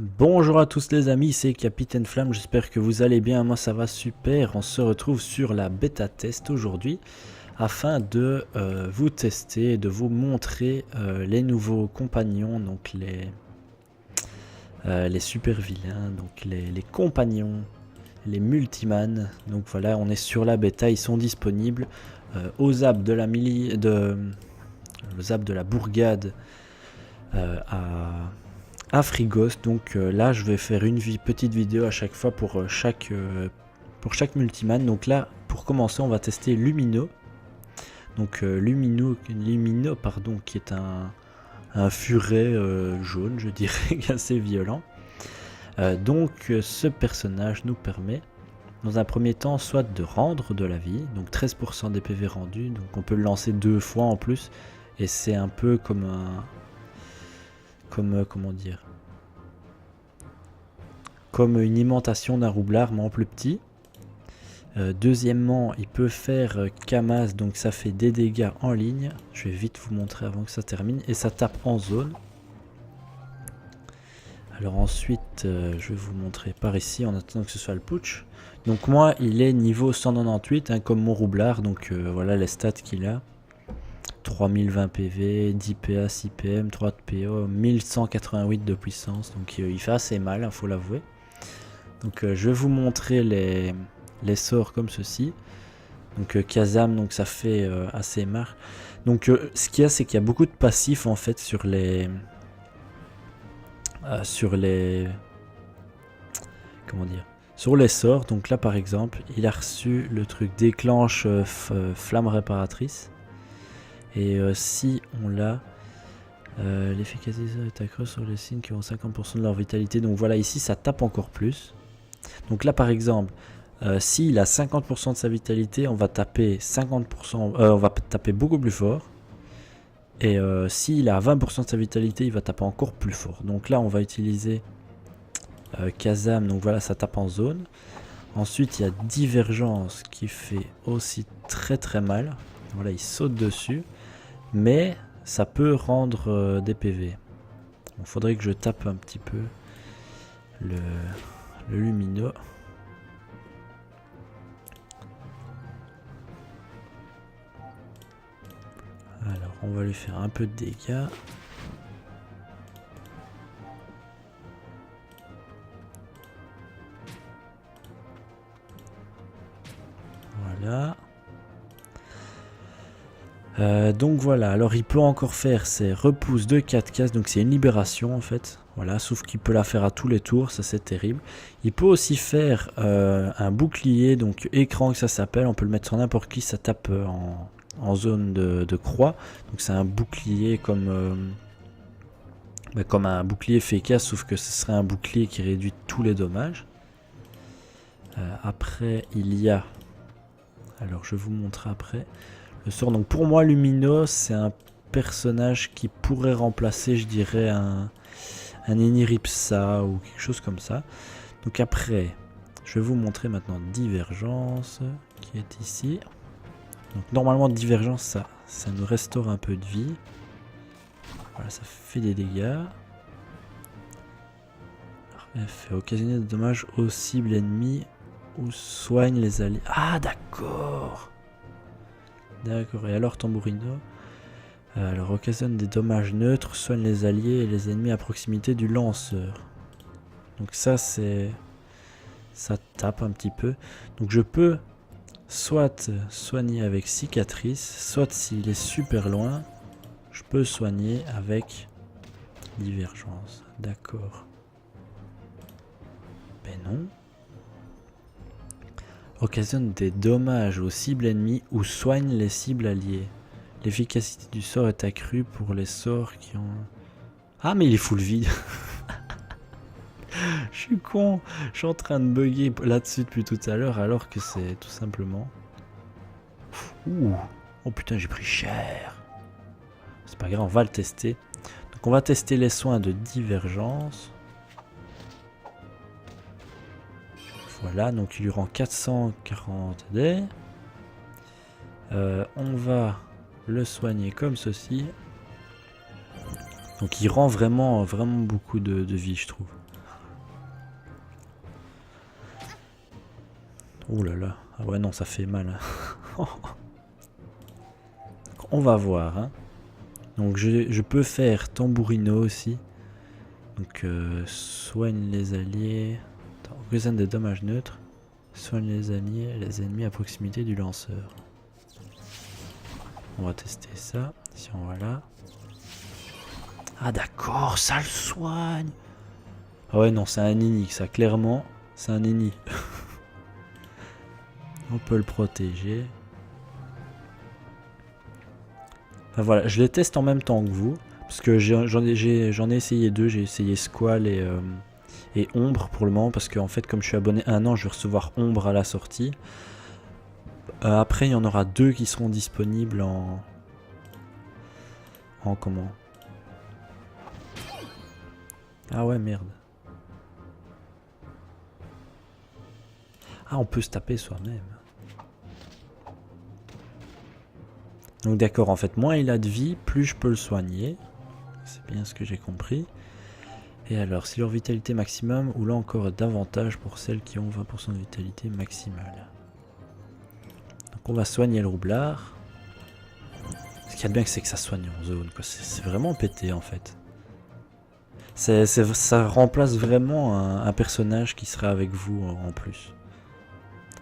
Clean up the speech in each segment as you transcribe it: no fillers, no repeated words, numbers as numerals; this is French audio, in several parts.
Bonjour à tous les amis, c'est Capitaine Flamme, j'espère que vous allez bien, moi ça va super. On se retrouve sur la bêta test aujourd'hui afin de vous tester, de vous montrer les nouveaux compagnons, donc les super vilains, donc les compagnons, les multimans. Donc voilà, on est sur la bêta, ils sont disponibles aux ZAP de la ZAP de la bourgade à Frigos. Donc là je vais faire une petite vidéo à chaque fois pour chaque multiman. Donc là pour commencer on va tester Lumino. Donc Lumino pardon, qui est un furet jaune, je dirais, assez violent. Donc ce personnage nous permet dans un premier temps soit de rendre de la vie, donc 13% des PV rendus, donc on peut le lancer 2 fois en plus, et c'est un peu comme comment dire, comme une aimantation d'un roublard mais en plus petit. Deuxièmement, il peut faire Kamaz, donc ça fait des dégâts en ligne. Je vais vite vous montrer avant que ça termine. Et ça tape en zone. Alors ensuite, je vais vous montrer par ici en attendant que ce soit le putsch. Donc moi, il est niveau 198, hein, comme mon roublard. Donc voilà les stats qu'il a. 3020 PV, 10 PA, 6 PM, 3 de PO, 1188 de puissance. Donc il fait assez mal, hein, faut l'avouer. Donc je vais vous montrer les sorts comme ceci. Donc Kazam, donc ça fait assez marre. Donc ce qu'il y a, c'est qu'il y a beaucoup de passifs en fait sur les comment dire, sur les sorts. Donc là par exemple, il a reçu le truc déclenche flamme réparatrice. Et si on l'a, l'efficacité est accrue sur les signes qui ont 50% de leur vitalité. Donc voilà, ici ça tape encore plus. Donc là par exemple, s'il a 50% de sa vitalité, on va taper 50%, on va taper beaucoup plus fort. Et s'il a 20% de sa vitalité, il va taper encore plus fort. Donc là on va utiliser Kazam, donc voilà, ça tape en zone. Ensuite il y a Divergence qui fait aussi très mal. Voilà, il saute dessus. Mais ça peut rendre des PV. Il faudrait que je tape un petit peu le Lumino. Alors on va lui faire un peu de dégâts. Voilà. Donc voilà, alors il peut encore faire ses repousses de 4 cases, donc c'est une libération en fait. Voilà, sauf qu'il peut la faire à tous les tours, ça c'est terrible. Il peut aussi faire un bouclier, donc écran que ça s'appelle, on peut le mettre sur n'importe qui, ça tape en zone de croix. Donc c'est un bouclier comme un bouclier efficace, sauf que ce serait un bouclier qui réduit tous les dommages. Après il y a, alors je vais vous montrer après le sort. Donc pour moi Lumino c'est un personnage qui pourrait remplacer, je dirais, un Eniripsa ou quelque chose comme ça. Donc après je vais vous montrer maintenant Divergence qui est ici. Donc normalement Divergence ça nous restaure un peu de vie. Voilà, ça fait des dégâts. Alors, elle fait occasionner des dommages aux cibles ennemies ou soigne les alliés. Ah d'accord. D'accord, et alors Tambourino, alors occasionne des dommages neutres, soigne les alliés et les ennemis à proximité du lanceur. Donc ça c'est, ça tape un petit peu. Donc je peux soit soigner avec cicatrice, soit s'il est super loin, je peux soigner avec Divergence. D'accord. Ben non. Occasionne des dommages aux cibles ennemies ou soigne les cibles alliées. L'efficacité du sort est accrue pour les sorts qui ont... Ah mais il est full vide. Je suis con. Je suis en train de bugger là-dessus depuis tout à l'heure alors que c'est tout simplement... Ouh. Oh putain, j'ai pris cher. C'est pas grave, on va le tester. Donc on va tester les soins de Divergence. Voilà, donc il lui rend 440 dés. On va le soigner comme ceci. Donc il rend vraiment beaucoup de vie, je trouve. Ouh là là. Ah ouais, non, ça fait mal. Hein. On va voir. Hein. Donc je peux faire Tamburino aussi. Donc soigne les alliés. Occasionne des dommages neutres. Soigne les alliés et les ennemis à proximité du lanceur. On va tester ça. Si on va là. Ah d'accord, ça le soigne. Ah ouais non, c'est un nini ça, clairement. C'est un nini. On peut le protéger. Enfin voilà, je les teste en même temps que vous. Parce que j'en ai essayé deux. J'ai essayé Squall et Ombre pour le moment. Parce qu'en fait, comme je suis abonné 1 an, je vais recevoir Ombre à la sortie. Après, il y en aura 2 qui seront disponibles en comment? Ah ouais, merde. Ah, on peut se taper soi-même. Donc d'accord, en fait, moins il a de vie, plus je peux le soigner. C'est bien ce que j'ai compris. Et alors, si leur vitalité maximum, ou là encore davantage pour celles qui ont 20% de vitalité maximale. Donc on va soigner le roublard. Ce qu'il y a de bien, c'est que ça soigne en zone. C'est vraiment pété en fait. Ça remplace vraiment un personnage qui serait avec vous en plus.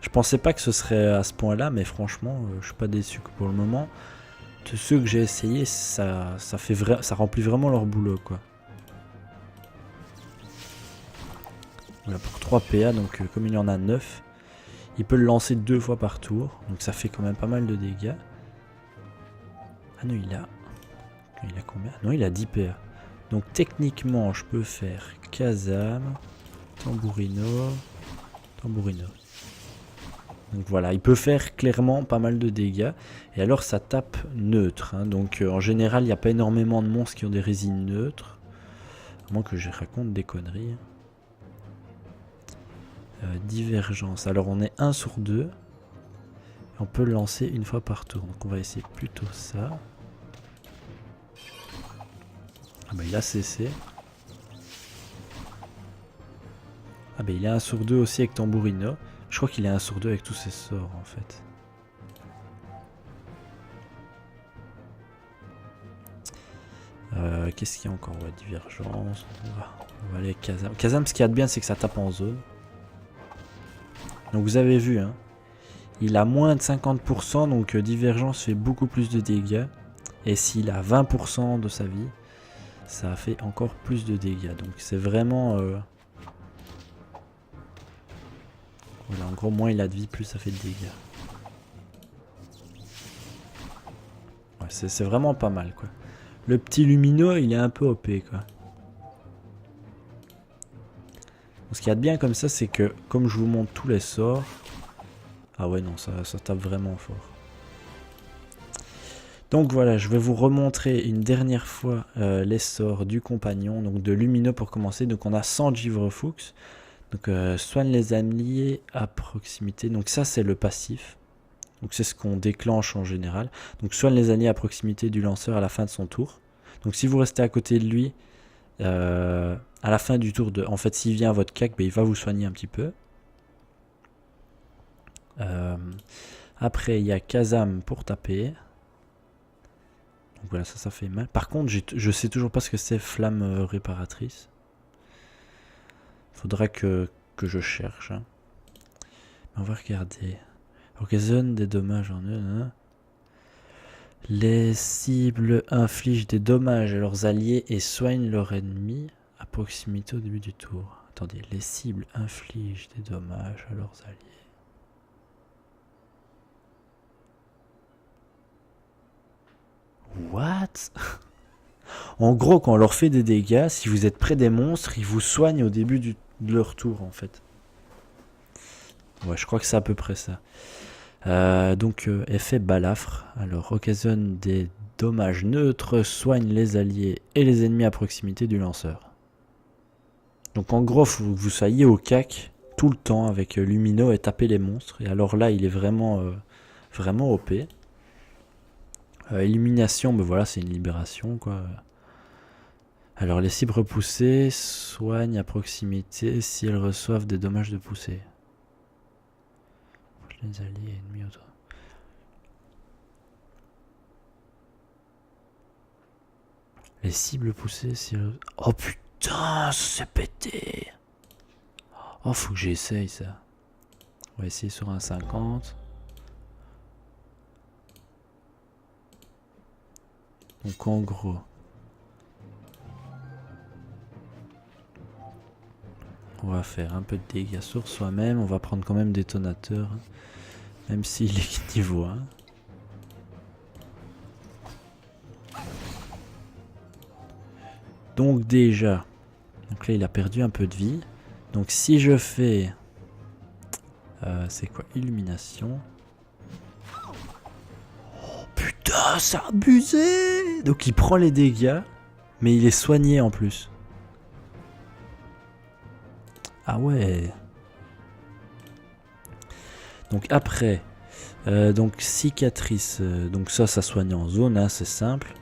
Je pensais pas que ce serait à ce point-là, mais franchement, je suis pas déçu que pour le moment. De ceux que j'ai essayé, ça remplit vraiment leur boulot, quoi. Voilà, pour 3 PA, donc comme il y en a 9, il peut le lancer 2 fois par tour. Donc ça fait quand même pas mal de dégâts. Ah non, il a combien? Non, il a 10 PA. Donc techniquement, je peux faire Kazam, Tamburino. Donc voilà, il peut faire clairement pas mal de dégâts. Et alors ça tape neutre. Hein. Donc en général, il n'y a pas énormément de monstres qui ont des résines neutres. À moins que je raconte des conneries. Divergence. Alors on est 1 sur 2. Et on peut le lancer une fois par tour. Donc on va essayer plutôt ça. Ah bah il a cessé. Ah bah il est 1 sur 2 aussi avec Tamburino. Je crois qu'il est 1 sur 2 avec tous ses sorts en fait. Qu'est-ce qu'il y a encore? Ouais, divergence. On va aller avec Kazam. Kazam, ce qu'il y a de bien, c'est que ça tape en zone. Donc vous avez vu, hein. Il a moins de 50%, donc divergence fait beaucoup plus de dégâts. Et s'il a 20% de sa vie, ça fait encore plus de dégâts. Donc c'est vraiment... Voilà, en gros, moins il a de vie, plus ça fait de dégâts. Ouais, c'est vraiment pas mal, quoi. Le petit Lumino, il est un peu OP, quoi. Ce qu'il y a de bien comme ça, c'est que, comme je vous montre tous les sorts... Ah ouais, non, ça tape vraiment fort. Donc voilà, je vais vous remontrer une dernière fois les sorts du compagnon, donc de Lumino pour commencer. Donc on a 100 Givrefux. Donc soigne les alliés à proximité. Donc ça c'est le passif. Donc c'est ce qu'on déclenche en général. Donc soigne les alliés à proximité du lanceur à la fin de son tour. Donc si vous restez à côté de lui, à la fin du tour, en fait s'il vient à votre cac, ben, il va vous soigner un petit peu. Après il y a Kazam pour taper. Donc voilà, ça fait mal. Par contre, je sais toujours pas ce que c'est flamme réparatrice. Faudra que je cherche. Hein. On va regarder. Occasionne des dommages en eux. Hein. Les cibles infligent des dommages à leurs alliés et soignent leurs ennemis à proximité au début du tour. Attendez, les cibles infligent des dommages à leurs alliés. What? En gros, quand on leur fait des dégâts, si vous êtes près des monstres, ils vous soignent au début de leur tour, en fait. Ouais, je crois que c'est à peu près ça. Donc, effet balafre. Alors, occasionne des dommages neutres, soigne les alliés et les ennemis à proximité du lanceur. Donc, en gros, vous soyez au cac tout le temps avec Lumino et taper les monstres. Et alors là, il est vraiment, vraiment OP. Illumination, ben voilà, c'est une libération, quoi. Alors, les cibles repoussées soignent à proximité si elles reçoivent des dommages de poussée. les alliés et ennemis autour. Les cibles poussées si... Oh putain, ça s'est pété. Oh, faut que j'essaye ça. On va essayer sur un 50. Donc en gros... On va faire un peu de dégâts sur soi-même. On va prendre quand même détonateur. Même s'il est niveau 1. Donc déjà. Donc là il a perdu un peu de vie. Donc si je fais... c'est quoi? Illumination. Oh putain, c'est abusé! Donc il prend les dégâts. Mais il est soigné en plus. Ah ouais. Donc après, donc cicatrice, donc ça soigne en zone, hein, c'est simple.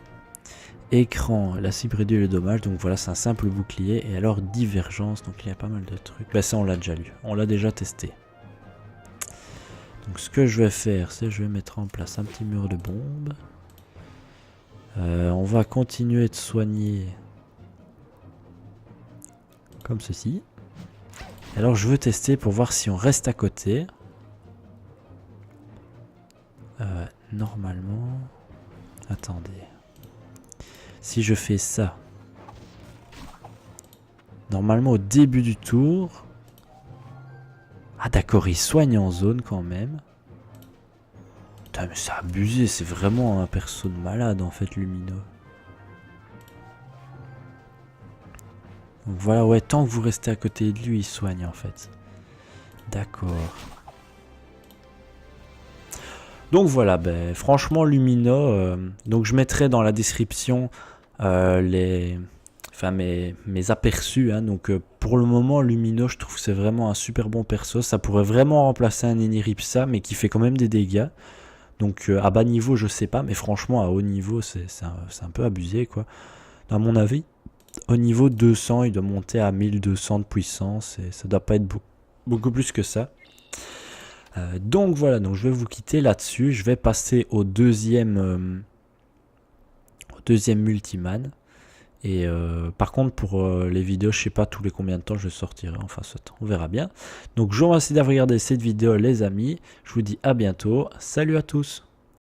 Écran, la cible réduit le dommage, donc voilà, c'est un simple bouclier. Et alors divergence, donc il y a pas mal de trucs. Bah ça on l'a déjà lu, on l'a déjà testé. Donc ce que je vais faire, c'est je vais mettre en place un petit mur de bombes. On va continuer de soigner comme ceci. Alors je veux tester pour voir si on reste à côté. Normalement... Attendez. Si je fais ça... Normalement au début du tour... Ah d'accord, il soigne en zone quand même. Putain mais c'est abusé, c'est vraiment un perso de malade en fait, Lumino. Donc voilà, ouais, tant que vous restez à côté de lui, il soigne en fait. D'accord. Donc voilà, ben, franchement Lumino, donc je mettrai dans la description mes aperçus. Hein, donc pour le moment Lumino, je trouve que c'est vraiment un super bon perso. Ça pourrait vraiment remplacer un Eniripsa, mais qui fait quand même des dégâts. Donc à bas niveau je sais pas, mais franchement à haut niveau c'est un peu abusé quoi. À mon avis. Au niveau 200, il doit monter à 1200 de puissance et ça doit pas être beaucoup plus que ça. Donc voilà, donc je vais vous quitter là-dessus. Je vais passer au deuxième multiman. Et par contre pour les vidéos, je sais pas tous les combien de temps je sortirai. Enfin, on verra bien. Donc je vous remercie d'avoir regardé cette vidéo les amis. Je vous dis à bientôt. Salut à tous.